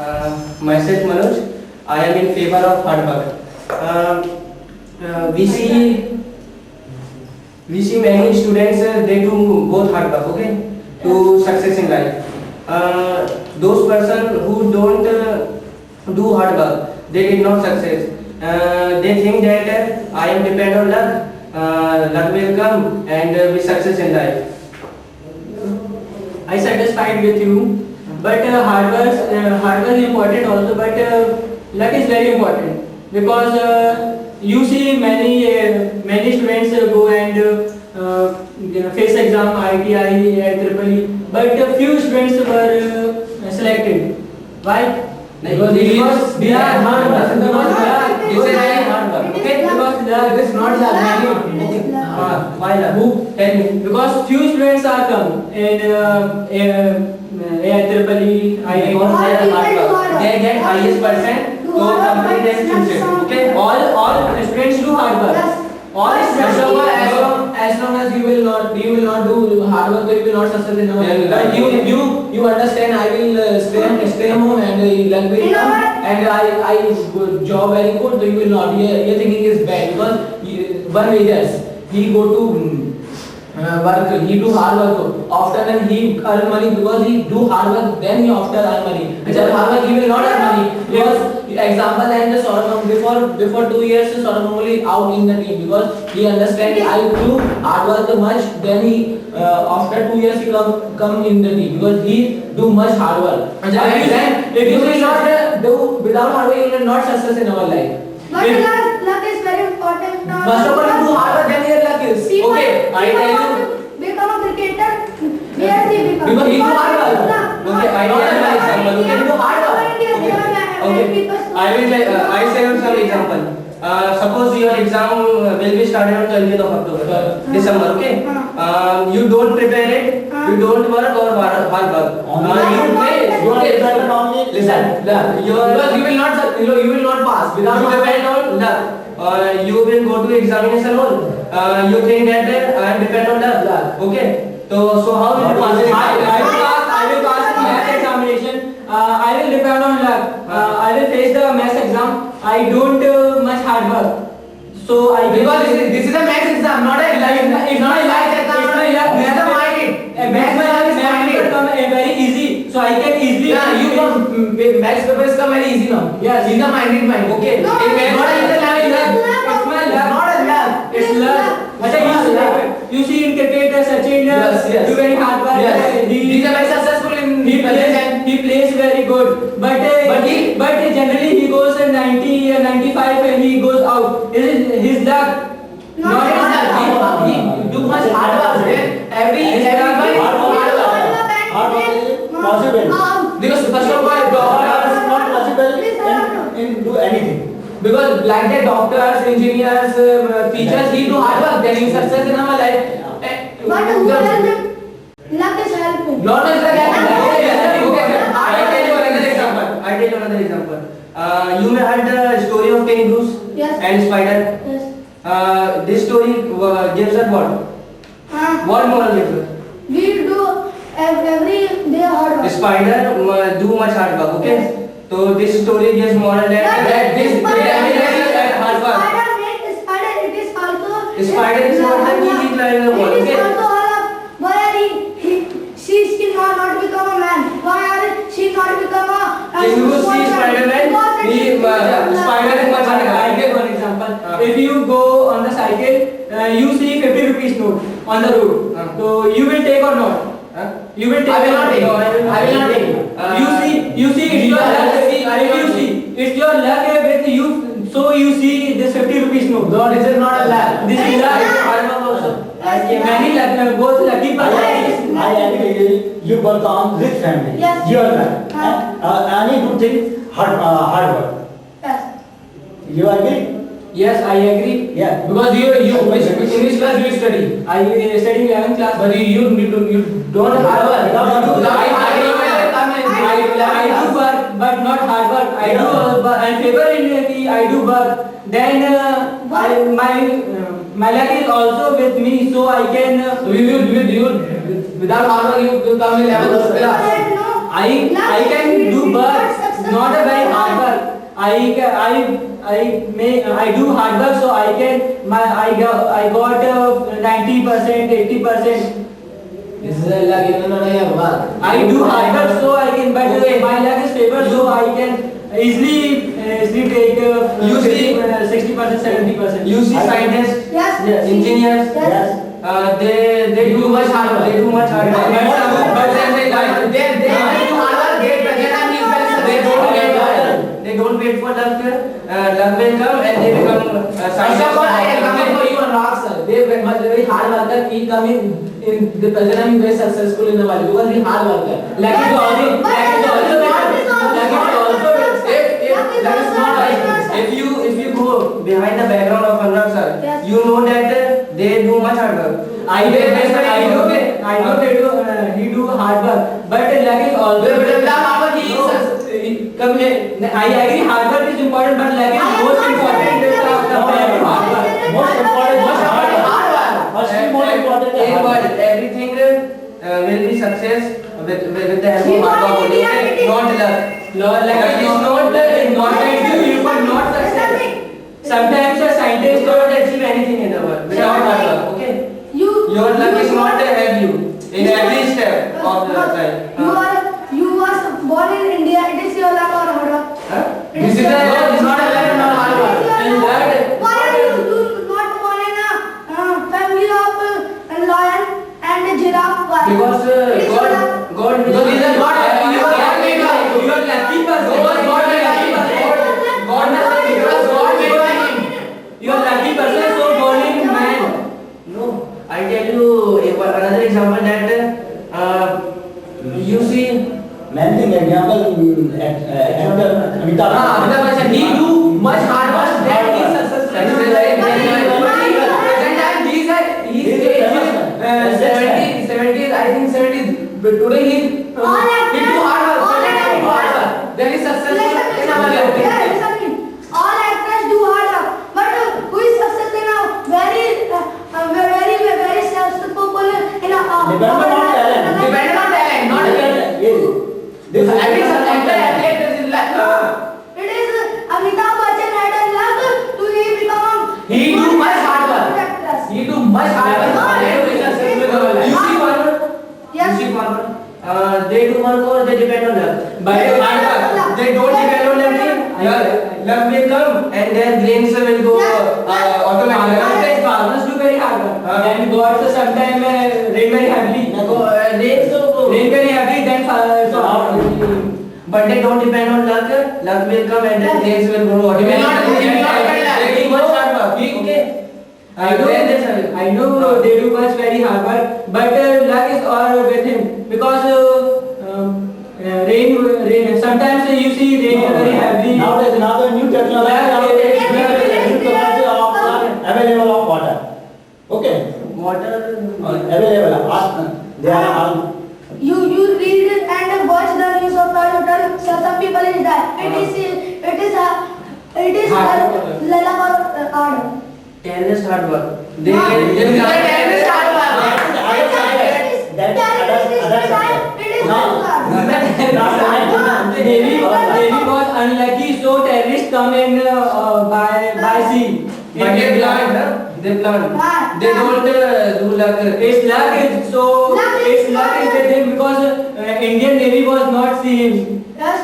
Myself Manoj. I am in favor of hard work. We see many students they do both hard work, okay, to success in life. Those person who don't do hard work, they did not success. They think that I am depend on luck. Luck will come and be success in life. I satisfied with you, but hard work is important also, but luck is very important because you see many students go and face exam ITI and EEE, but few students were selected. Why? Because they are hard work. This is very hard work. Okay, Because luck is not why luck? Who? Tell me. Because few students are come in IEEE, Because they are hard work. They get highest percent to complete their future. Okay, all students do hard work. All students do hard work. As long as you will not do hard work, you will not success in our life. But you understand. I will stay home and luck will come, and I job very good. So you will not. Your thinking is bad because one wages. He go to work. He do hard work often and he earn money because he do hard work. Then he after earn money. Without hard work, he will not earn money. Because example and the Saurabh before 2 years, Saurabh only out in the team because he understand I do hard work much. Then he after 2 years he come in the team because he do much hard work. And then if you will not do without hard work, you will not success in our life. But luck is very important. First of all, you do hard work, then your luck is okay. I tell you. Become a cricketer. Where they become? Because he do hard work. Okay, I tell you an example. You can do hard work. Okay, I will. I say some example. Suppose your exam will be started on 20th of October, December. Okay. You don't prepare it. You don't work or hard work. You play. Listen. Because you will not pass without You depend on luck. You will go to examination hall. You think that I am depend on luck. Okay. So how will you pass it? I will pass the maths examination. I will depend on luck. I will face the maths exam. I don't much hard work. So because this is a maths exam, not a life. It's not a life exam. It's not a life. Maths is minded. Maths become very easy. So I can easily. Yeah, you come. Maths papers come very easy now. Yes. These are minded mind. Okay. No, It may not it's be the luck. It's my luck. Not a luck. It's luck. You see in cricket, Sachin Yes. do very hard work. Yes. These are very successful in He plays very good, but generally he goes 90 95 and he goes out. His luck. Not his luck. He do much hard work. Everybody hard work. Hard work is possible. Because first of all, Hard work doctors is not possible in do anything. because like the doctors, engineers, teachers, he do hard work. Then he success in our life. But who help him? Luck is helping. Not as like I tell you another example. You may heard the story of King Bruce Yes. and Spider. Yes. This story gives us what? What moral gives us? We do every day hard work. Spider do much hard work. Okay. Yes. So this story gives moral that But this spider, hard work. spider, it is also. Spider is not the easy climb in the world. It is Okay. also why are she not become a man? Why are she not become a? If you see Spider-Man, Spider is much harder. I give one example. If you go on the cycle, you see 50 rupees note on the road. So you will take or not? You will take. I will not take. No, I will not take. You see, it's your luck. If you see, it's your luck with you. So you see this 50 rupees note. No, this is not a luck. This is luck. Hard work also. Many luck, both lucky I agree. You work on rich family. Yes. Your life. Any good thing, hard work. Yes. You agree? Yes, I agree. Yeah. Because you which English class you study? I study 11th class. But you don't hard work. I do work, but not hard work. I do and favor in I do work. Then my luck is also with me, so I can. Without hard work you come in 11th class. I can do work. not a very hard work. I do hard work, so I got 90%, 80%. This is a luck, you know, not a work. I do hard work, so I can, but my luck is favored, so I can easily take You see- 60%, 70%. You see scientists, Yes. Yes. engineers, Yes. they do much hard work. They do much hard work. But then they die. They do hard work, they present and he is They don't get they don't wait for luck. Luck will come and they become First scientists. of all, I am coming for you and rock, sir. They must be very hard worker. He coming in the present and very successful in the world because he hard worker. Luck is also Luck is also If you go behind the background of Anurag sir, Yes. you know that they do much hard work. I know they do he do hard work, but luck is also. Come here. I agree, hard work is important, but luck is most important compared to hard work. Most important is hard work. First thing more important is hard work. Everything will be success with the help You of hard want work. India, Okay? India. Not luck. Luck is not important. You will not success. Sometimes a scientist don't achieve anything in the world without hard work. Okay. Your luck is not to help you in every step of the life. You are born in India. It is your luck or hard work. Huh? This is not a luck, not hard work. And that- Why are you not born in a family of a lion and a giraffe? Why? Because It is your luck. God Because these are God, you are lucky. You are lucky person. God made him. You are lucky person, so born in man. No, I tell you another example that you see Main thing example actor Amitabh. Amitabh Bachchan, he do much hard work that he is successful. Present time, he is 70s, I think 70s. But today he do hard work. Then he is successful in our life. All actors do hard work, but who is successful in a very successful in a Depend on talent. Dependent on talent, not This every athlete is in luck. It is Amitabh Bachchan had a luck to become. He do much hard work. He do much hard work. Then he is successful in our you life. see farmer. Yes. You see farmer. They do work or they depend on luck. But They depend hard on work. luck. They don't depend on luck. Luck will come and their grains will go automatically. Farmers do very hard work. Then God sometimes rain very heavily. Rain very heavily, then But they don't depend on luck. Luck will come and their grains will grow automatically. He will not depend on luck. They do much hard work. Okay. I know they do much very hard work, but luck is all with him because rain. Sometimes you see rain very heavily. Now there's another new technology available of water. Okay. Water. Available. They are all. You read and watch the news of total. Some people is that it is luck or hard. Terrorist hard work. They No. Terrorist hard work. Navy was unlucky, so terrorists come in by sea. But they plant, they plant. They don't do luck. It's luck is so it's luck is with him because Indian Navy was not seeing. Yes.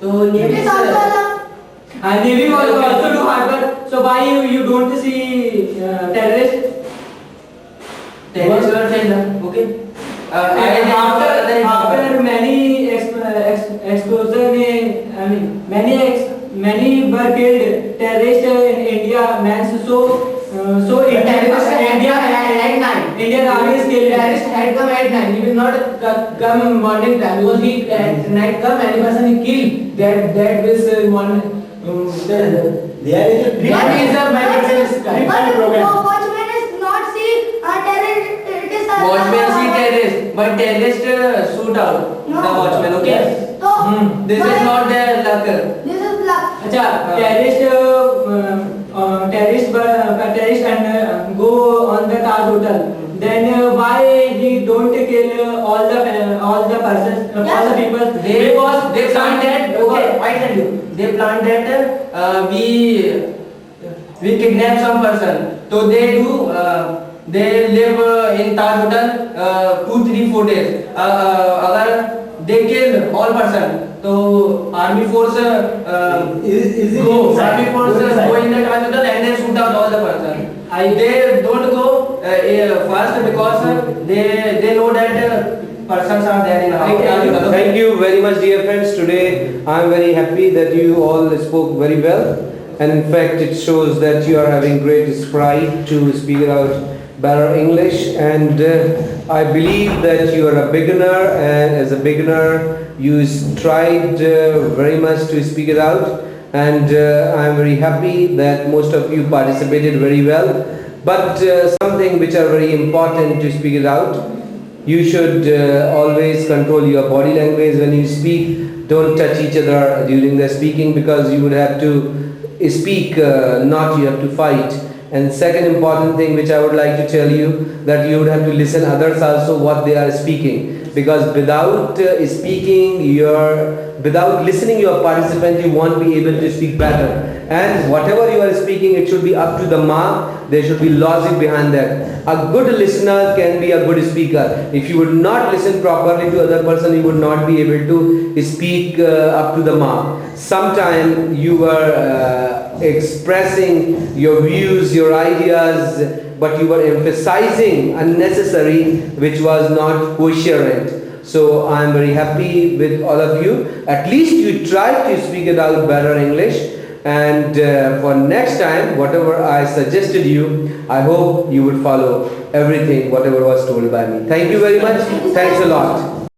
So It is also luck. And Navy was also do hard work. So why you don't see terrorists? terrorist were failed. Okay. After many exposure many were killed terrorists in India so India army is killed. Terrorist had come at night. He will not come morning time because he at night come any person he kill. That is morning. There is a That is a magnificent sky. But watchman is not see terrorist. It is Watchmen see terrorist, but terrorist shoot out No. the watchman. Okay. So This is not their luck. This is luck. अच्छा terrorist and go on the Taj Hotel. Then why he don't kill all the persons, all the people? They Because planted okay, I tell you, they plan that we kidnap some person. So they do, they live in Taj Hotel 2, 3, 4 days. Agar they kill all person, so army force Is it go inside? army force Go inside. go in the Taj Hotel and then shoot out all the person. They don't go first because they know that persons are there in Taj Hotel. Thank you very much, dear friends. Today I am very happy that you all spoke very well, and in fact it shows that you are having great pride to speak out better English, and I believe that you are a beginner, and as a beginner you tried very much to speak it out, and I am very happy that most of you participated very well. But something which are very important to speak it out, you should always control your body language when you speak. Don't touch each other during the speaking, because you would have to speak, not you have to fight. And second important thing which I would like to tell you, that you would have to listen others also what they are speaking, because without without listening your participant, you won't be able to speak better. And whatever you are speaking, it should be up to the mark. There should be logic behind that. A good listener can be a good speaker. If you would not listen properly to other person, you would not be able to speak up to the mark. Sometimes you are expressing your views, your ideas, but you were emphasizing unnecessary, which was not coherent. So I am very happy with all of you. At least you tried to speak it out better English. And for next time, whatever I suggested you, I hope you would follow everything, whatever was told by me. Thank you very much. Thanks a lot.